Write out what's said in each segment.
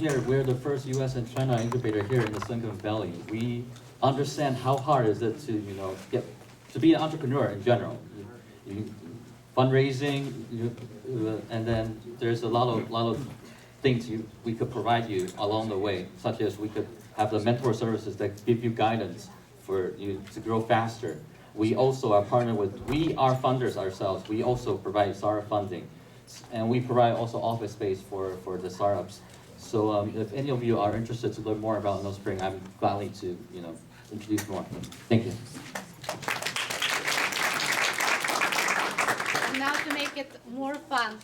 here, we're the first U.S. and China incubator here in the Silicon Valley. We understand how hard is it to, to be an entrepreneur in general. Fundraising, and then there's a lot of things we could provide you along the way, such as we could have the mentor services that give you guidance for you to grow faster. We also are partnered with, we are funders ourselves. We also provide startup funding. And we provide also office space for the startups. So if any of you are interested to learn more about InnoSpring, I'm gladly to introduce more. Thank you. And now to make it more fun,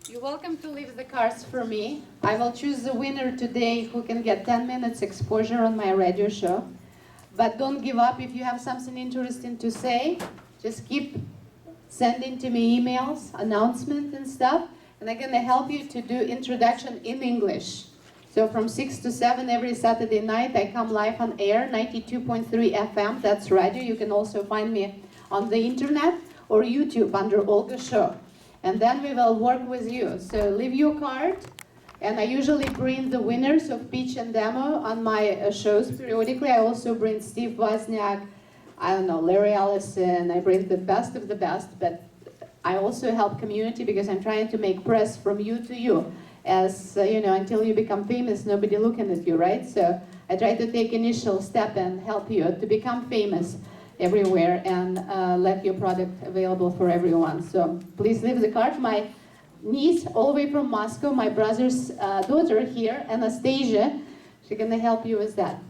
you're welcome to leave the cards for me. I will choose the winner today who can get 10 minutes exposure on my radio show. But don't give up if you have something interesting to say. Just keep sending to me emails, announcements and stuff. And I'm going to help you to do introduction in English. So from 6 to 7 every Saturday night, I come live on air, 92.3 FM. That's radio. You can also find me on the internet or YouTube under Olga Show. And then we will work with you. So leave your card. And I usually bring the winners of pitch and demo on my shows periodically. I also bring Steve Wozniak, I don't know, Larry Ellison. I bring the best of the best, but I also help community because I'm trying to make press from you to you. As until you become famous, nobody looking at you, right? So I try to take initial step and help you to become famous everywhere and let your product available for everyone. So please leave the card. My niece, all the way from Moscow, my brother's daughter here, Anastasia, she's gonna help you with that.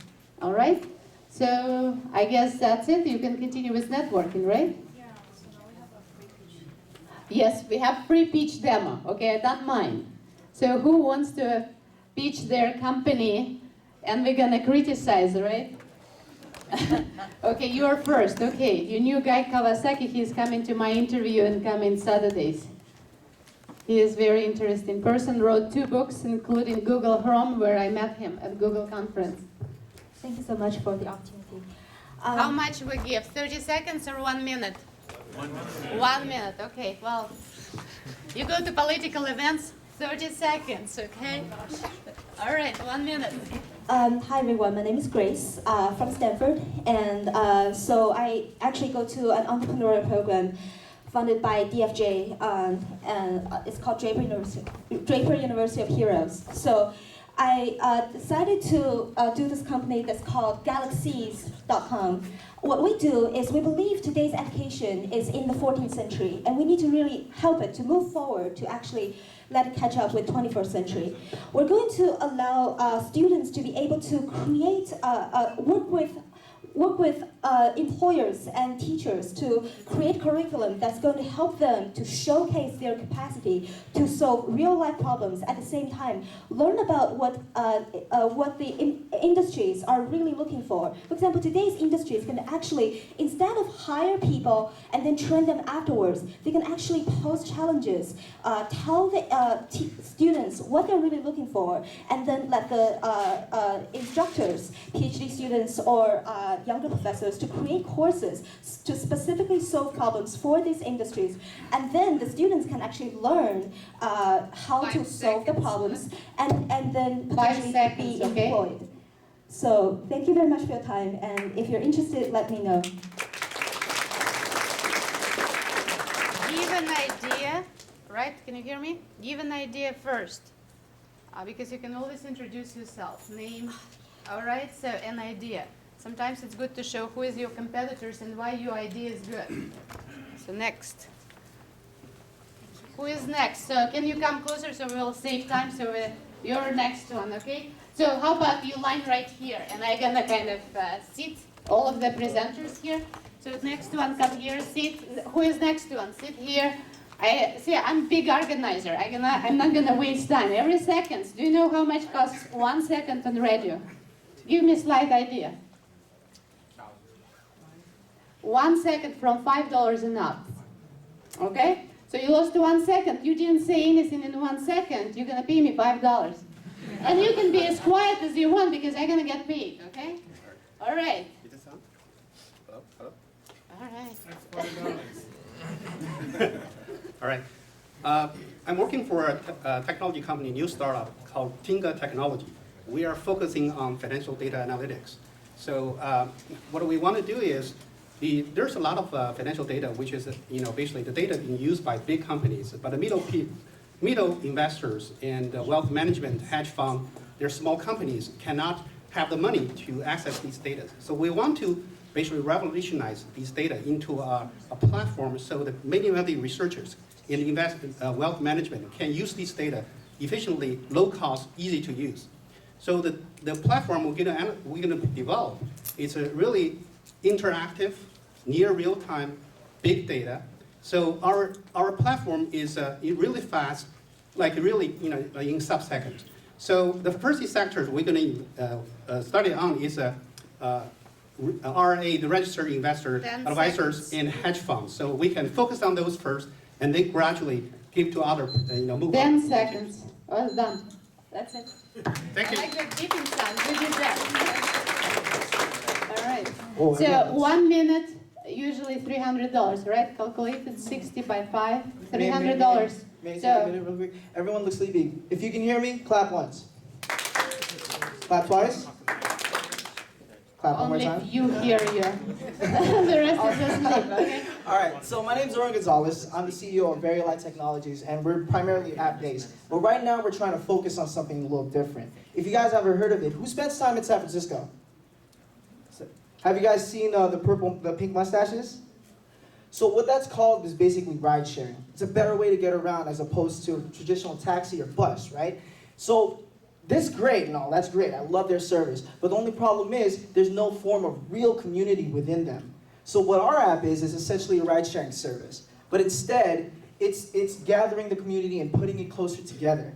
All right? So I guess that's it. You can continue with networking, right? Yeah, so now we have a free pitch. Yes, we have free pitch demo. Okay, I don't mind. So who wants to pitch their company and we're gonna criticize, right? Okay, you are first. Okay, your new guy Kawasaki, he's coming to my interview and coming Saturdays. He is a very interesting person, wrote 2 books, including Google Chrome, where I met him at Google conference. Thank you so much for the opportunity. How much we give? 30 seconds or 1 minute? 1 minute. 1 minute, okay. Well, you go to political events, 30 seconds, okay? All right, 1 minute. Hi everyone, my name is Grace from Stanford, and so I actually go to an entrepreneurial program funded by DFJ, and it's called Draper University of Heroes. So I decided to do this company that's called Galaxies.com. What we do is we believe today's education is in the 14th century, and we need to really help it to move forward to actually let it catch up with 21st century. We're going to allow students to be able to create, work with employers and teachers to create curriculum that's going to help them to showcase their capacity to solve real-life problems. At the same time, learn about what the industries are really looking for. For example, today's industries can actually, instead of hire people and then train them afterwards, they can actually pose challenges, tell the students what they're really looking for, and then let the instructors, PhD students, or younger professors to create courses to specifically solve problems for these industries. And then the students can actually learn how to solve the problems and then potentially be employed. So thank you very much for your time, and if you're interested, let me know. Give an idea, right? Can you hear me? Give an idea first, because you can always introduce yourself, name. All right, so an idea. Sometimes it's good to show who is your competitors and why your idea is good. So next. Who is next? So can you come closer so we'll save time? So you're next one, okay? So how about you line right here, and I'm gonna kind of sit all of the presenters here. So next one, come here, sit. Who is next one? Sit here. I'm big organizer. I'm not gonna waste time. Every second. Do you know how much costs 1 second on radio? Give me a slight idea. 1 second from $5 and up. Okay? So you lost 1 second. You didn't say anything in 1 second. You're gonna pay me $5. And you can be as quiet as you want because I'm gonna get paid, okay? All right. Hello? All right. All right. I'm working for a technology company, new startup called Tinga Technology. We are focusing on financial data analytics. So what we want to do is, there's a lot of financial data, which is basically the data being used by big companies, but the middle investors and wealth management, hedge fund, they're small companies, cannot have the money to access these data. So we want to basically revolutionize these data into a platform so that many of the researchers in wealth management can use these data efficiently, low cost, easy to use. So the platform we're gonna develop is a really interactive, near real-time, big data. So our platform is really fast, like really in sub-seconds. So the first sectors we're going to study on is RA, the registered investor advisors and hedge funds. So we can focus on those first, and then gradually give to other, move 10 on. seconds. Well done. That's it. Thank you. I like the beeping sound. We did that. All right. Oh, So yeah. 1 minute, usually $300, right? Calculated 60 by 5, $300. May I take a So minute real quick? Everyone looks sleepy. If you can hear me, clap once. Clap twice. Clap one more only time. if you hear you. The rest is asleep, okay? All right, so my name is Oren Gonzalez. I'm the CEO of Very Light Technologies, and we're primarily app-based. But right now, we're trying to focus on something a little different. If you guys ever heard of it, who spends time in San Francisco? Have you guys seen the pink mustaches? So what that's called is basically ride sharing. It's a better way to get around as opposed to traditional taxi or bus, right? So this is great and all, that's great. I love their service. But the only problem is there's no form of real community within them. So what our app is essentially a ride sharing service. But instead, it's gathering the community and putting it closer together.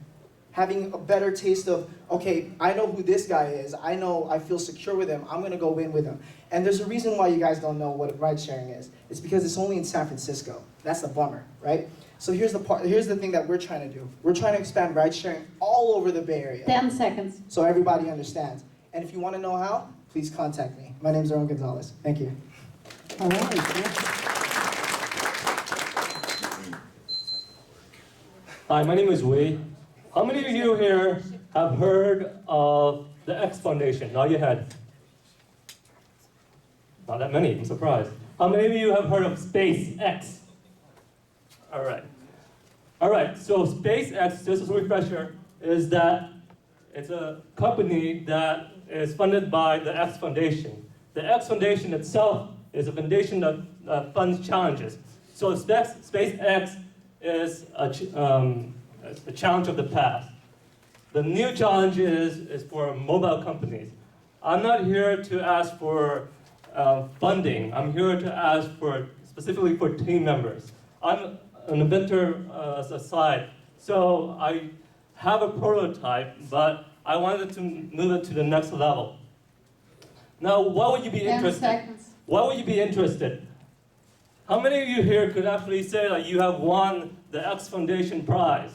Having a better taste of, okay, I know who this guy is. I know I feel secure with him. I'm gonna go in with him. And there's a reason why you guys don't know what ride sharing is. It's because it's only in San Francisco. That's the bummer, right? So here's the thing that we're trying to do. We're trying to expand ride sharing all over the Bay Area. 10 seconds. So everybody understands. And if you want to know how, please contact me. My name is Oren Gonzalez. Thank you. All right. Hi, my name is Wei. How many of you here have heard of the X Foundation? Nod your head. Not that many, I'm surprised. How many of you have heard of SpaceX? All right, so SpaceX, just as a refresher, is that it's a company that is funded by the X Foundation. The X Foundation itself is a foundation that funds challenges. So SpaceX is a challenge of the past. The new challenge is for mobile companies. I'm not here to ask for funding. I'm here to ask for specifically for team members. I'm an inventor aside, so I have a prototype, but I wanted to move it to the next level. Now, why would you be 10 interested? seconds. Why would you be interested? How many of you here could actually say that you have won the X Foundation prize?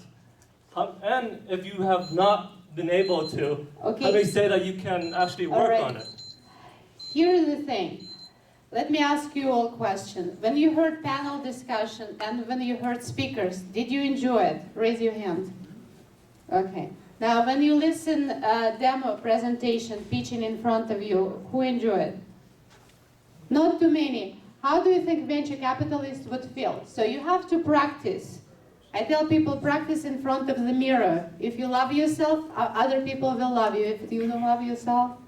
And if you have not been able to, Okay. let me say that you can actually All work right. on it. Here's the thing. Let me ask you all a question. When you heard panel discussion and when you heard speakers, did you enjoy it? Raise your hand. Okay. Now, when you listen demo presentation pitching in front of you, who enjoyed it? Not too many. How do you think venture capitalists would feel? So you have to practice. I tell people, practice in front of the mirror. If you love yourself, other people will love you. If you don't love yourself,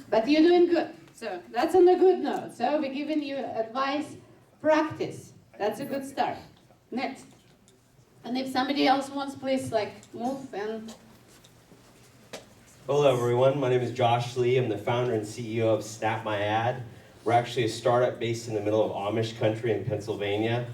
But you're doing good. So that's on a good note. So we're giving you advice, practice. That's a good start. Next. And if somebody else wants, please move and... Hello everyone, my name is Josh Lee. I'm the founder and CEO of Snap My Ad. We're actually a startup based in the middle of Amish country in Pennsylvania.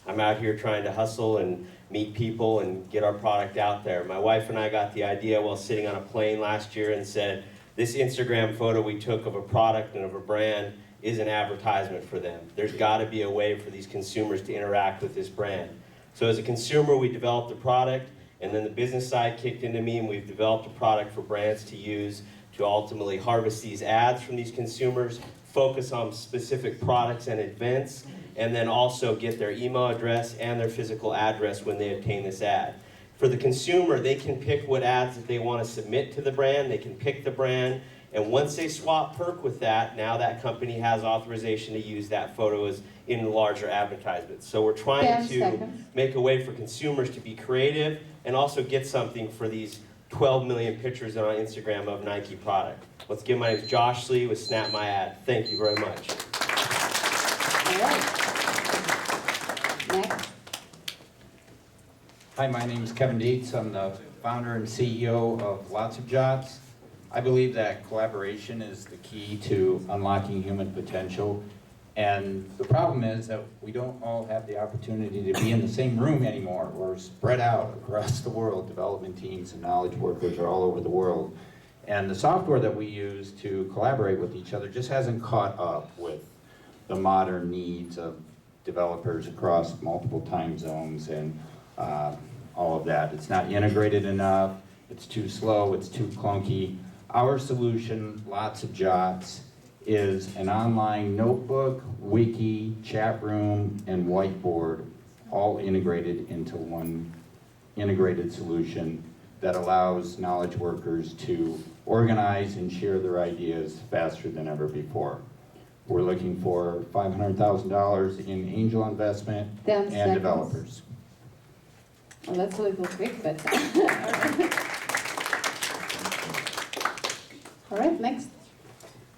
I'm out here trying to hustle and meet people and get our product out there. My wife and I got the idea while sitting on a plane last year and said, this Instagram photo we took of a product and of a brand is an advertisement for them. There's got to be a way for these consumers to interact with this brand. So as a consumer, we developed a product, and then the business side kicked into me, and we've developed a product for brands to use to ultimately harvest these ads from these consumers, focus on specific products and events, and then also get their email address and their physical address when they obtain this ad. For the consumer, they can pick what ads that they want to submit to the brand, they can pick the brand, and once they swap perk with that, now that company has authorization to use that photo as in larger advertisements. So we're trying 10 to seconds. make a way for consumers to be creative and also get something for these 12 million pictures on Instagram of Nike product. Once again, my name is Josh Lee with Snap My Ad. Thank you very much. All right. Next. Hi, my name is Kevin Dietz. I'm the founder and CEO of Lots of Jobs. I believe that collaboration is the key to unlocking human potential. And the problem is that we don't all have the opportunity to be in the same room anymore. We're spread out across the world. Development teams and knowledge workers are all over the world. And the software that we use to collaborate with each other just hasn't caught up with the modern needs of developers across multiple time zones and all of that. It's not integrated enough, it's too slow, it's too clunky. Our solution, Lots of Jobs, is an online notebook, wiki, chat room, and whiteboard, all integrated into one integrated solution that allows knowledge workers to organize and share their ideas faster than ever before. We're looking for $500,000 in angel investment 10 and seconds. developers. Well, that's a little quick, but. All right, next.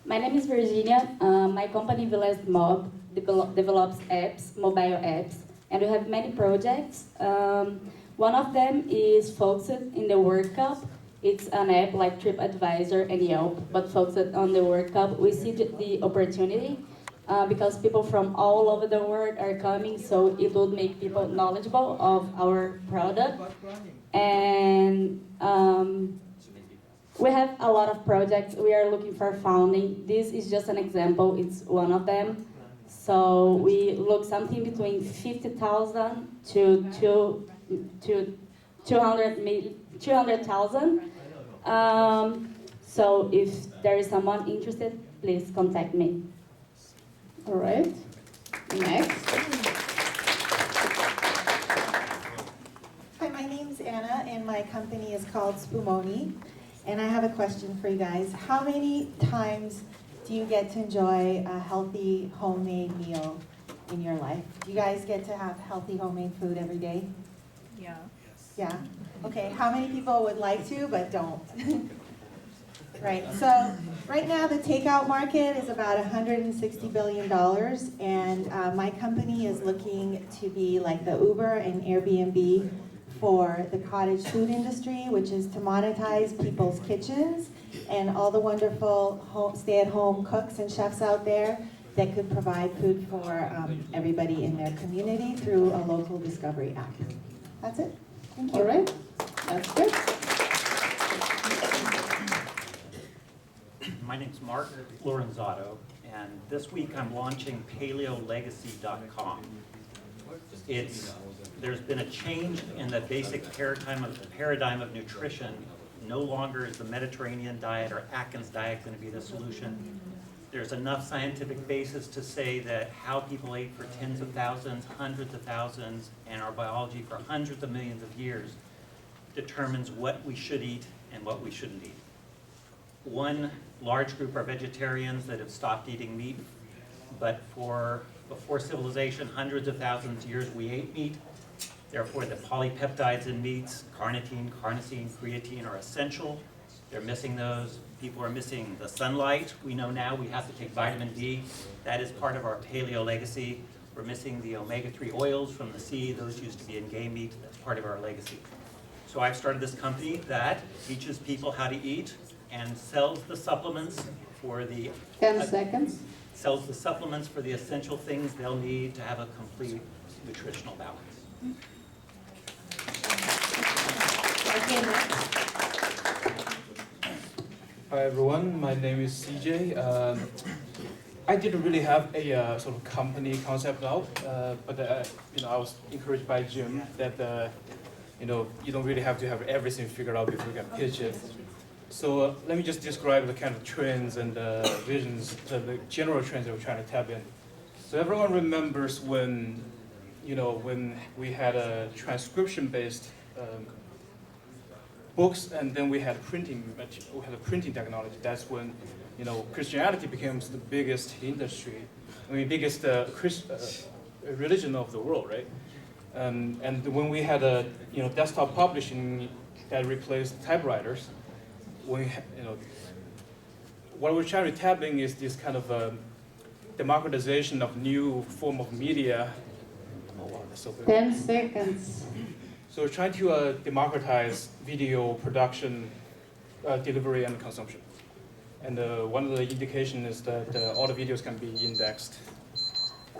My name is Virginia. My company Village Mob develops apps, mobile apps, and we have many projects. One of them is focused in the World Cup. It's an app like TripAdvisor and Yelp, but focused on the World Cup. We see the opportunity because people from all over the world are coming, so it would make people knowledgeable of our product. And we have a lot of projects. We are looking for funding. This is just an example. It's one of them. So we look something between 50,000 to 200,000. So if there is someone interested, please contact me. All right, next. Hi, my name's Anna, and my company is called Spumoni. And I have a question for you guys. How many times do you get to enjoy a healthy homemade meal in your life? Do you guys get to have healthy homemade food every day? Yeah. Yeah? Okay, how many people would like to but don't? Right, so right now the takeout market is about $160 billion, and my company is looking to be like the Uber and Airbnb for the cottage food industry, which is to monetize people's kitchens and all the wonderful stay-at-home cooks and chefs out there that could provide food for everybody in their community through a local discovery app. That's it. Thank you. All right, that's good. My name's Mark Lorenzato, and this week I'm launching PaleoLegacy.com. There's been a change in the basic paradigm of nutrition. No longer is the Mediterranean diet or Atkins diet going to be the solution. There's enough scientific basis to say that how people ate for tens of thousands, hundreds of thousands, and our biology for hundreds of millions of years determines what we should eat and what we shouldn't eat. One large group are vegetarians that have stopped eating meat, but before civilization, hundreds of thousands of years, we ate meat. Therefore, the polypeptides in meats, carnitine, carnosine, creatine, are essential. They're missing those. People are missing the sunlight. We know now we have to take vitamin D. That is part of our paleo legacy. We're missing the omega-3 oils from the sea. Those used to be in game meat. That's part of our legacy. So I've started this company that teaches people how to eat and sells the supplements for the 10 seconds. sells the supplements for the essential things they'll need to have a complete nutritional balance. Okay, next. Hi everyone, my name is CJ. I didn't really have a sort of company concept out, but I was encouraged by Jim that you don't really have to have everything figured out before you can pitch it. So let me just describe the kind of trends and visions, the general trends that we're trying to tap in. So everyone remembers when, when we had a transcription-based books, and then we had a printing technology. That's when, Christianity becomes the biggest industry, biggest religion of the world, right? And when we had a, desktop publishing that replaced typewriters, what we're trying to tap in is this kind of democratization of new form of media. Oh, wow, that's so good. 10 seconds. So we're trying to democratize video production, delivery, and consumption. And one of the indications is that all the videos can be indexed.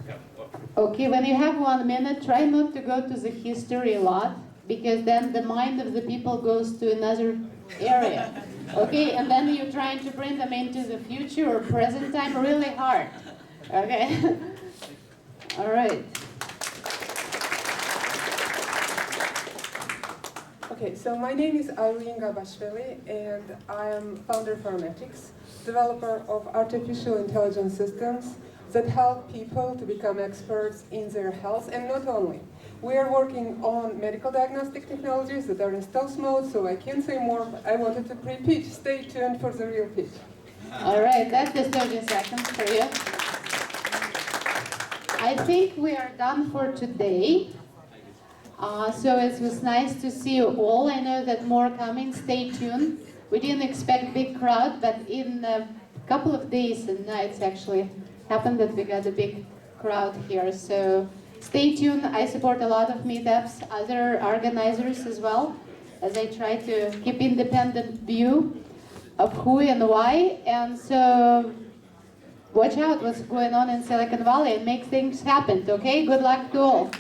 Yeah, well. Okay, when you have 1 minute, try not to go to the history a lot, because then the mind of the people goes to another area. Okay, and then you're trying to bring them into the future or present time really hard. Okay? All right. Okay, so my name is Irene Gabashvili, and I am founder of Parametrics, developer of artificial intelligence systems that help people to become experts in their health, and not only. We are working on medical diagnostic technologies that are in stealth mode, so I can't say more, but I wanted to pre-pitch. Stay tuned for the real pitch. All right, that's the 30 seconds for you. I think we are done for today. So it was nice to see you all. I know that more coming. Stay tuned. We didn't expect big crowd, but in a couple of days and nights actually happened that we got a big crowd here. So stay tuned. I support a lot of meetups, other organizers as well, as I try to keep independent view of who and why. And so watch out what's going on in Silicon Valley and make things happen, okay? Good luck to all.